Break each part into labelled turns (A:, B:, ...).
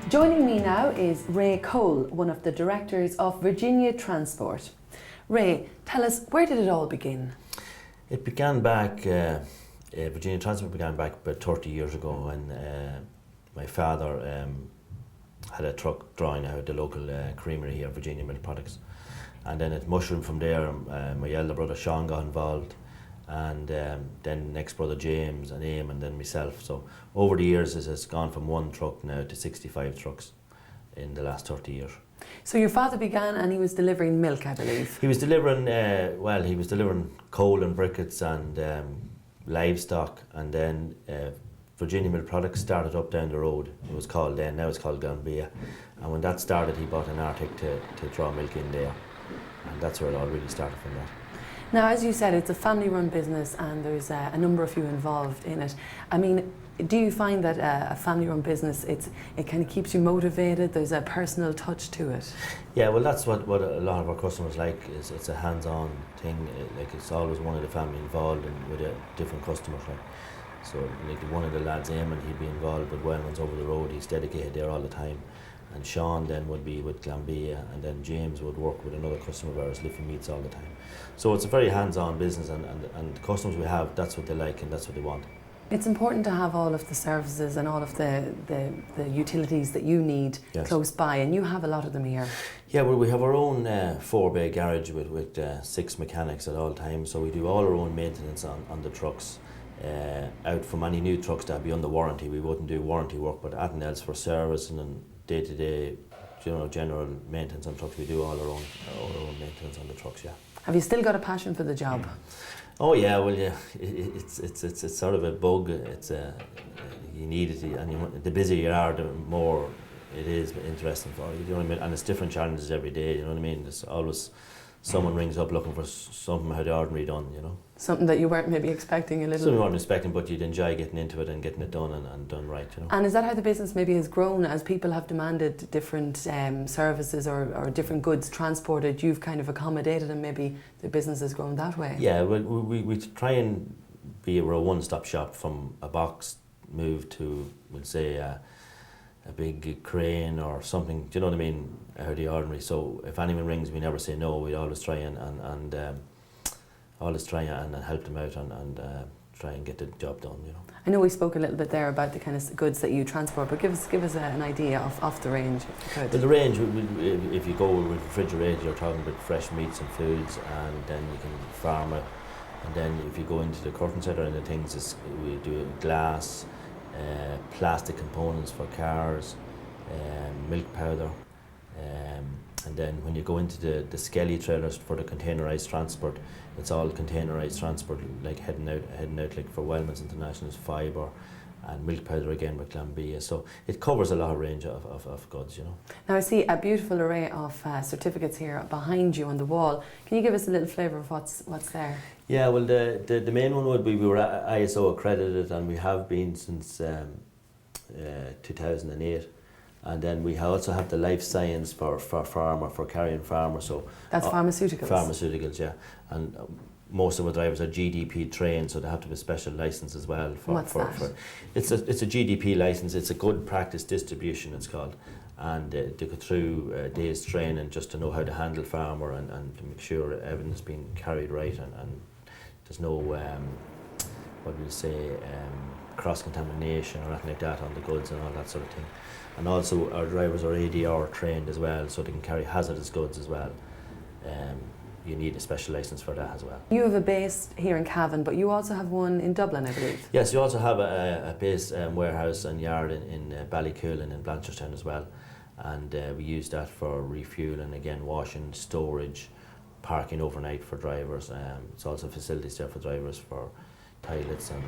A: Joining me now is Ray Cole, one of the directors of Virginia Transport. Ray, tell us, where did it all begin?
B: It began back, Virginia Transport began back about 30 years ago when my father had a truck drawing out the local creamery here, Virginia Milk Products. And then it mushroomed from there. My elder brother Sean got involved, and then next brother James and Aim, and then myself. So over the years it has gone from one truck now to 65 trucks in the last 30 years.
A: So your father began and he was delivering milk, I believe?
B: He was delivering, he was delivering coal and briquettes and livestock, and then Virginia Milk Products started up down the road. It was called then, now it's called Glanbia. And when that started, he bought an Arctic to draw milk in there. And that's where it all really started from that.
A: Now, as you said, it's a family-run business and there's a number of you involved in it. I mean, do you find that a family-run business, it kind of keeps you motivated, there's a personal touch to it?
B: Yeah, well that's what a lot of our customers like, is it's a hands-on thing. Like it's always one of the family involved with a different customers. Like. So like one of the lads, Eamon, he'd be involved with Wellman's over the road, he's dedicated there all the time. And Sean then would be with Glanbia, and then James would work with another customer of ours, lifting meats all the time. So it's a very hands-on business, and the customers we have, that's what they like and that's what they want.
A: It's important to have all of the services and all of the utilities that you need close by, and you have a lot of them here.
B: Yeah, well, we have our own 4-bay garage with 6 mechanics at all times, so we do all our own maintenance on the trucks. Out from any new trucks that be under warranty, we wouldn't do warranty work, but anything else for servicing and day-to-day, general maintenance on trucks, we do all our own maintenance on the trucks. Yeah.
A: Have you still got a passion for the job?
B: Oh yeah, well yeah, it's sort of a bug. It's you need it, and the busier you are, the more it is interesting for you. You know what I mean? And it's different challenges every day. You know what I mean? There's always someone rings up looking for something out of the ordinary done. You know. Something
A: that you weren't maybe expecting a little.
B: Something you weren't expecting, but you'd enjoy getting into it and getting it done and done right. You know.
A: And is that how the business maybe has grown, as people have demanded different services or different goods transported? You've kind of accommodated, and maybe the business has grown that way.
B: Yeah, we try and be a one-stop shop, from a box move to, we'll say, a big crane or something. Do you know what I mean? Out of the ordinary. So if anyone rings, we never say no. We always try and help them out and try and get the job done. You know.
A: I know we spoke a little bit there about the kind of goods that you transport, but give us an idea of the range, if you could.
B: Well, the range, if you go with refrigerated, you're talking about fresh meats and foods, and then you can farm it. And then if you go into the curtain setter and the things, we do glass, plastic components for cars, milk powder, and then when you go into the skelly trailers for the containerised transport, it's all containerised transport, like heading out like for Wellman's International's fibre, and milk powder again with Glanbia. So it covers a lot of range of goods, you know.
A: Now I see a beautiful array of certificates here behind you on the wall. Can you give us a little flavour of what's there?
B: Yeah, well the main one would be, we were ISO accredited, and we have been since 2008. And then we also have the life science for farmer, for carrying farmer. So
A: that's pharmaceuticals?
B: Pharmaceuticals, yeah. And most of our drivers are GDP trained, so they have to have a special license as well.
A: What's that?
B: It's a GDP license. It's a good practice distribution, it's called. And they go through a day's training just to know how to handle farmer and to make sure everything's been carried right, and there's no, what we'll say, cross-contamination or anything like that on the goods and all that sort of thing. And also our drivers are ADR trained as well, so they can carry hazardous goods as well. You need a special licence for that as well.
A: You have a base here in Cavan, but you also have one in Dublin, I believe.
B: Yes, you also have a base warehouse and yard in Ballycoolan in Blanchardstown as well. And we use that for refueling, again, washing, storage, parking overnight for drivers. It's also facilities there for drivers for toilets and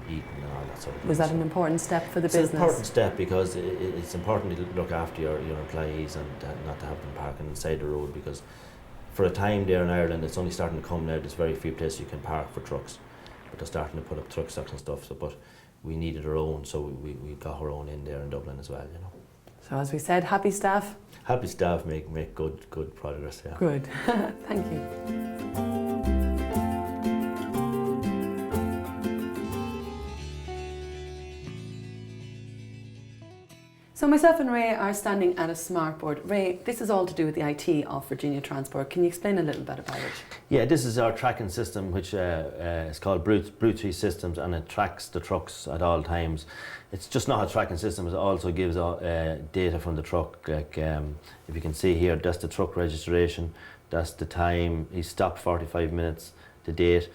B: eating and all that sort of thing.
A: Was that an important step for the business?
B: It's an important step, because it's important to look after your employees and not to have them parking inside the road, because for a time there in Ireland, it's only starting to come now. There's very few places you can park for trucks, but they're starting to put up truck stops and stuff. So, but we needed our own, so we got our own in there in Dublin as well, you know.
A: So as we said, happy staff?
B: Happy staff make good progress, yeah.
A: Good. Thank you. So myself and Ray are standing at a smartboard. Ray, this is all to do with the IT of Virginia Transport. Can you explain a little bit about it?
B: Yeah, this is our tracking system, which is called Brute3 Systems, and it tracks the trucks at all times. It's just not a tracking system, it also gives data from the truck. Like if you can see here, that's the truck registration, that's the time he stopped, 45 minutes, the date.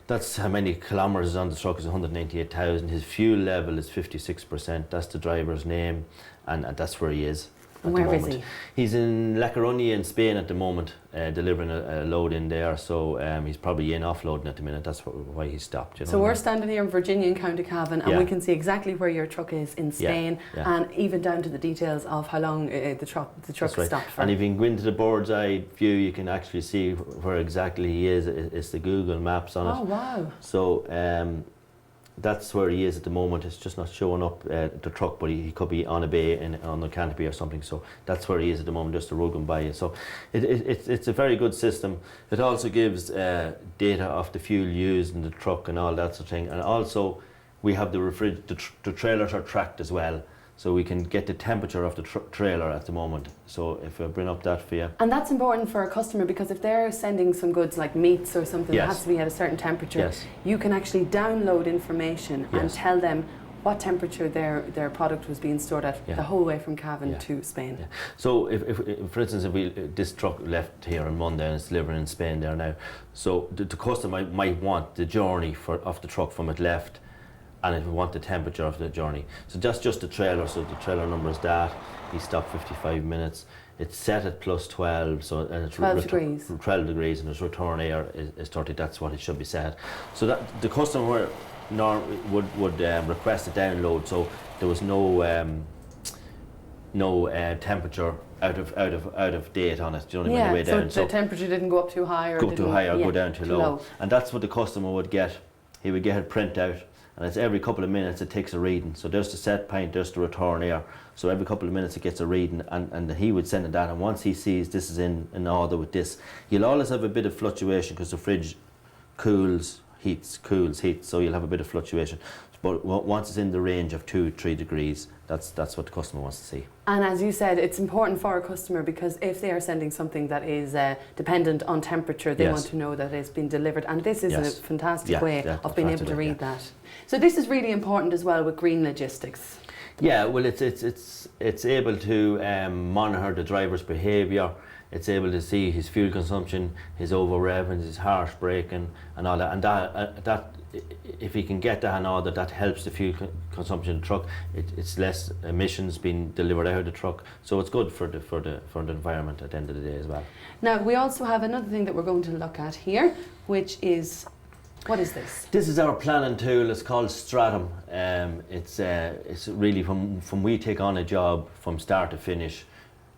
B: That's how many kilometres is on the truck, is 198,000. His fuel level is 56%. That's the driver's name, and that's where he is.
A: And where is he?
B: He's in La Coruña in Spain at the moment, delivering a load in there. So he's probably in offloading at the minute. That's why he stopped. You know
A: so we're standing here in Virginia in County Cavan, and we can see exactly where your truck is in Spain, and even down to the details of how long the truck stopped for.
B: And if you can go into the bird's eye view, you can actually see where exactly he is. It's the Google Maps on it.
A: Oh wow!
B: So that's where he is at the moment. It's just not showing up the truck, but he could be on a bay on the canopy or something. So that's where he is at the moment, just the road going by you. So it's a very good system. It also gives data of the fuel used in the truck and all that sort of thing. And also we have the trailers are tracked as well. So we can get the temperature of the trailer at the moment. So if I bring up that for you.
A: And that's important for a customer, because if they're sending some goods like meats or something that has to be at a certain temperature, you can actually download information and tell them what temperature their product was being stored at the whole way from Cavan to Spain. Yeah.
B: So if for instance, if this truck left here on Monday and it's delivering in Spain there now, so the customer might want the journey of the truck from it left, and if we want the temperature of the journey. So that's just the trailer, so the trailer number is that. He stopped 55 minutes. It's set at plus 12, so and it's
A: 12 degrees.
B: 12 degrees, and its return air is 30, that's what it should be set. So that the customer would request a download, so there was no temperature out of date on it. Do you know what I mean? Way down.
A: So the temperature didn't go up too high or
B: go too high or go down too low. And that's what the customer would get. He would get a printout, and it's every couple of minutes it takes a reading. So there's the set point, there's the return air. So every couple of minutes it gets a reading, and he would send it that. And once he sees this is in order with this, you'll always have a bit of fluctuation because the fridge cools, heats. So you'll have a bit of fluctuation. But once it's in the range of 2-3 degrees, that's what the customer wants to see.
A: And as you said, it's important for a customer, because if they are sending something that is dependent on temperature, they want to know that it's been delivered. And this is a fantastic way of being able to read that. So this is really important as well with green logistics.
B: Yeah, well, it's able to monitor the driver's behaviour. It's able to see his fuel consumption, his over revving, his harsh braking, and all that. And that if he can get that in order, that helps the fuel consumption of the truck. It's less emissions being delivered out of the truck, so it's good for the environment at the end of the day as well.
A: Now we also have another thing that we're going to look at here, which is, what is this?
B: This is our planning tool. It's called Stratum. It's really from we take on a job from start to finish.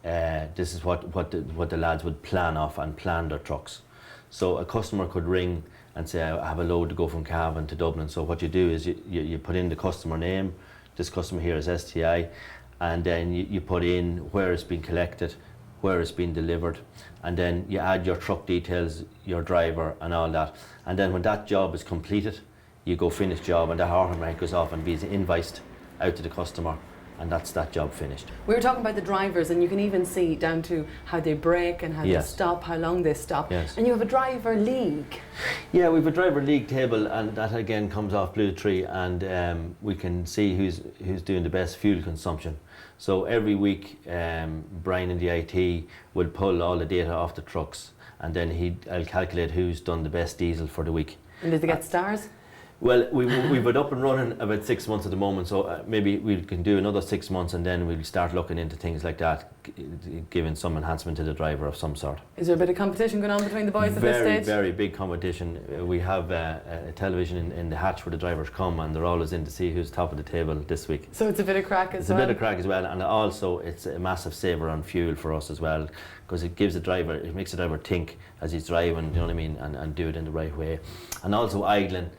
B: This is what the lads would plan off and plan their trucks. So a customer could ring and say, I have a load to go from Cavan to Dublin. So what you do is you put in the customer name. This customer here is STI, and then you put in where it's been collected, where it's been delivered, and then you add your truck details, your driver and all that. And then when that job is completed, you go finish job, and that automatically goes off and be invoiced out to the customer. And that's that job finished.
A: We were talking about the drivers, and you can even see down to how they brake and how they stop, how long they stop.
B: Yes.
A: And you have a driver league.
B: Yeah, we have a driver league table, and that again comes off Brute3, and we can see who's doing the best fuel consumption. So every week, Brian in the IT will pull all the data off the trucks, and then I'll calculate who's done the best diesel for the week.
A: And did they get stars?
B: Well, we've been up and running about 6 months at the moment, so maybe we can do another 6 months, and then we'll start looking into things like that, giving some enhancement to the driver of some sort.
A: Is there a bit of competition going on between the boys at this stage?
B: Very big competition. We have a television in the hatch where the drivers come, and they're always in to see who's top of the table this week.
A: So it's a bit of crack as well?
B: It's a bit of crack as well, and also it's a massive saver on fuel for us as well, because it makes the driver think as he's driving, you know what I mean, and do it in the right way. And also idling.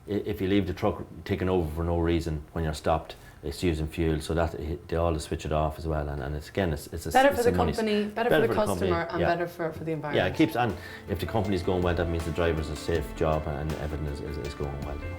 B: If you leave the truck taken over for no reason when you're stopped, it's using fuel, so that they always switch it off as well. And it's again, it's
A: better for the company, better for the customer, and better for the environment.
B: Yeah, it keeps, and if the company's going well, that means the driver's a safe job and everything is going well. You know.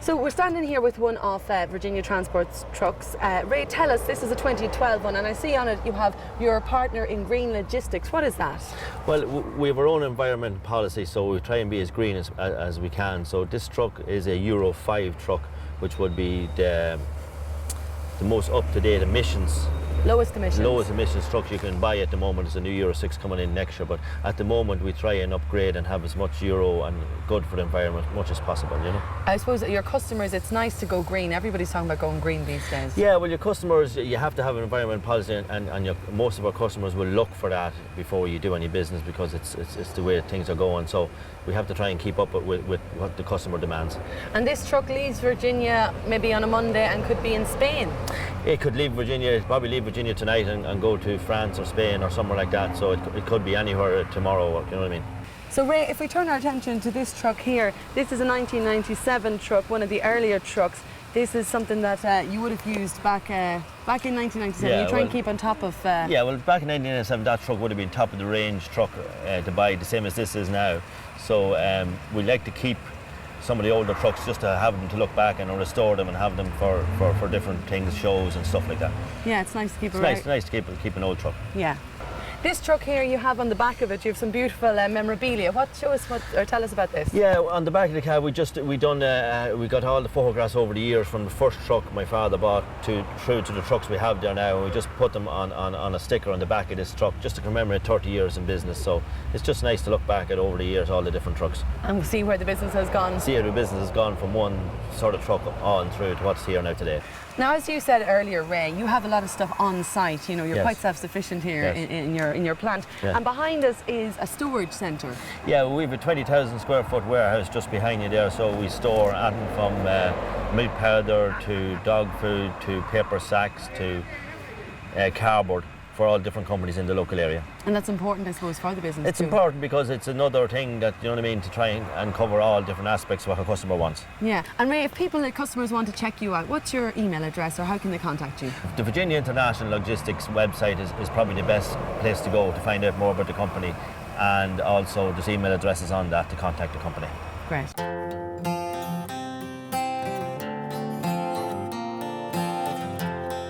A: So we're standing here with one of Virginia Transport's trucks. Ray, tell us, this is a 2012 one, and I see on it you have your partner in green logistics. What is that?
B: Well, we have our own environment policy, so we try and be as green as we can. So this truck is a Euro 5 truck, which would be the most up-to-date emissions.
A: Lowest emissions
B: trucks you can buy at the moment. There's a new Euro 6 coming in next year, but at the moment we try and upgrade and have as much Euro and good for the environment much as possible, you know.
A: I suppose that your customers, it's nice to go green. Everybody's talking about going green these days.
B: Yeah, well, your customers, you have to have an environment policy, and most of our customers will look for that before you do any business, because it's the way things are going. So we have to try and keep up with what the customer demands.
A: And this truck leaves Virginia maybe on a Monday and could be in Spain.
B: It could leave Virginia, probably leave Virginia tonight and go to France or Spain or somewhere like that. So it could be anywhere tomorrow, you know what I mean?
A: So Ray, if we turn our attention to this truck here, this is a 1997 truck, one of the earlier trucks. This is something that you would have used back in 1997.
B: Yeah,
A: you try and keep on top of...
B: Yeah, well, back in 1997, that truck would have been top of the range truck to buy, the same as this is now. So we like to keep some of the older trucks just to have them to look back and restore them and have them for different things, shows and stuff like that.
A: Yeah, it's nice to keep
B: It's nice to keep an old truck.
A: Yeah. This truck here, you have on the back of it, you have some beautiful memorabilia. Tell us about this.
B: Yeah, on the back of the cab, we got all the photographs over the years from the first truck my father bought through to the trucks we have there now, and we just put them on a sticker on the back of this truck just to commemorate 30 years in business. So it's just nice to look back at over the years all the different trucks.
A: And see where the business has gone.
B: See how the business has gone from one sort of truck on through to what's here now today.
A: Now, as you said earlier, Ray, you have a lot of stuff on site. You know, you're
B: Yes.
A: quite self-sufficient here
B: Yes.
A: in your plant.
B: Yeah.
A: And behind us is a storage centre.
B: Yeah, we have a 20,000 square foot warehouse just behind you there, so we store anything from milk powder to dog food to paper sacks to cardboard for all different companies in the local area.
A: And that's important, I suppose, for the business
B: It's
A: too.
B: important because it's another thing that, you know what I mean, to try and cover all different aspects of what a customer wants.
A: Yeah. And Ray, if customers want to check you out, what's your email address or how can they contact you?
B: The Virginia International Logistics website is probably the best place to go to find out more about the company, and also there's email addresses on that to contact the company.
A: Great.